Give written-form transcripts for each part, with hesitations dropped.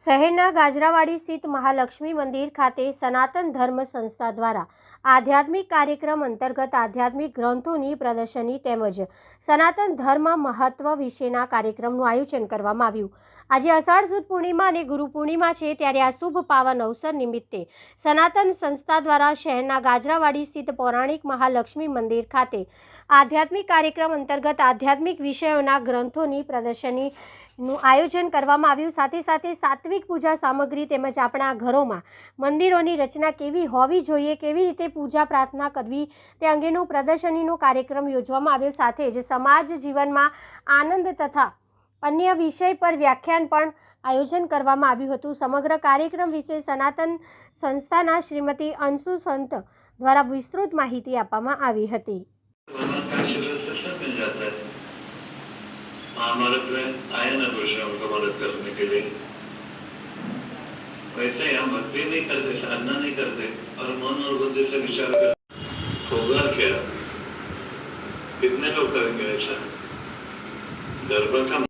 શહેરના ગાજરાવાડી સ્થિત મહાલક્ષ્મી મંદિર ખાતે સનાતન ધર્મ સંસ્થા દ્વારા આધ્યાત્મિક કાર્યક્રમ અંતર્ગત આધ્યાત્મિક ગ્રંથોની પ્રદર્શની તેમજ સનાતન ધર્મ મહત્વ વિશેના કાર્યક્રમનું આયોજન કરવામાં આવ્યું। આજે અષાઢ સુદ પૂર્ણિમા અને ગુરુ પૂર્ણિમા છે, ત્યારે આ શુભ પાવન અવસર નિમિત્તે સનાતન સંસ્થા દ્વારા શહેરના ગાજરાવાડી સ્થિત પૌરાણિક મહાલક્ષ્મી મંદિર ખાતે આધ્યાત્મિક કાર્યક્રમ અંતર્ગત આધ્યાત્મિક વિષયોના ગ્રંથોની પ્રદર્શનીનું આયોજન કરવામાં આવ્યું। સાથે સાથે સાત્વિક પૂજા સામગ્રી તેમજ આપણા ઘરોમાં મંદિરોની રચના કેવી હોવી જોઈએ, કેવી રીતે પૂજા પ્રાર્થના કરવી તે અંગેનું પ્રદર્શનીનો કાર્યક્રમ યોજવામાં આવ્યો। સાથે જ સમાજ જીવનમાં આનંદ તથા અન્ય વિષય પર વ્યાખ્યાન પણ આયોજન કરવામાં આવ્યું હતું। સમગ્ર કાર્યક્રમ વિશે સનાતન સંસ્થાના શ્રીમતી અંશુ સંત દ્વારા વિસ્તૃત માહિતી આપવામાં આવી હતી। महाभारत में आए ना परशुराम को मदद करने के लिए, वैसे हम भक्ति नहीं करते, साधना नहीं करते और मन और बुद्धि से विचार कर होगा क्या, कितने लोग करेंगे ऐसा? गर्भ का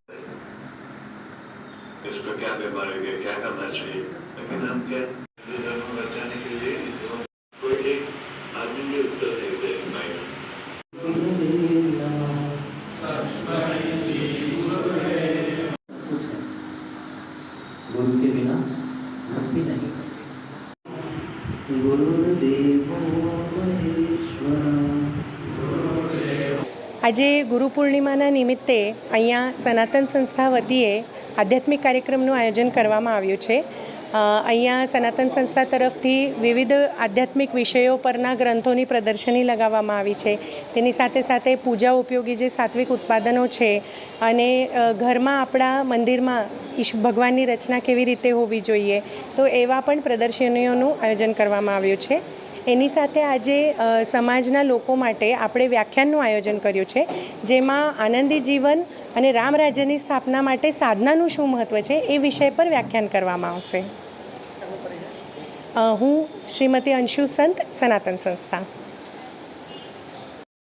इसको क्या बीमारी है, क्या करना चाहिए, लेकिन हम क्या धर्म बचाने के लिए कोई एक आदमी भी उत्तर नहीं दे पाएगा। गुरु के बिना भक्ति नहीं। गुरुदेवो महेश्वर। આજે ગુરુ પૂર્ણિમાના નિમિત્તે અહીંયા સનાતન સંસ્થા વતીએ આધ્યાત્મિક કાર્યક્રમનું આયોજન કરવામાં આવ્યું છે। અહીંયા સનાતન સંસ્થા તરફથી વિવિધ આધ્યાત્મિક વિષયો પરના ગ્રંથોની પ્રદર્શની લગાવવામાં આવી છે। તેની સાથે સાથે પૂજા ઉપયોગી જે સાત્વિક ઉત્પાદનો છે અને ઘરમાં આપણા મંદિરમાં ભગવાનની રચના કેવી રીતે હોવી જોઈએ તો એવા પણ પ્રદર્શનીઓનું આયોજન કરવામાં આવ્યું છે। એની સાથે આજે સમાજના લોકો માટે આપણે વ્યાખ્યાનનું આયોજન કર્યું છે, જેમાં આનંદી જીવન અને રામ રાજ્યની સ્થાપના માટે સાધનાનું શું મહત્ત્વ છે એ વિષય પર વ્યાખ્યાન કરવામાં આવશે। હું શ્રીમતી અંશુ સંત, સનાતન સંસ્થા।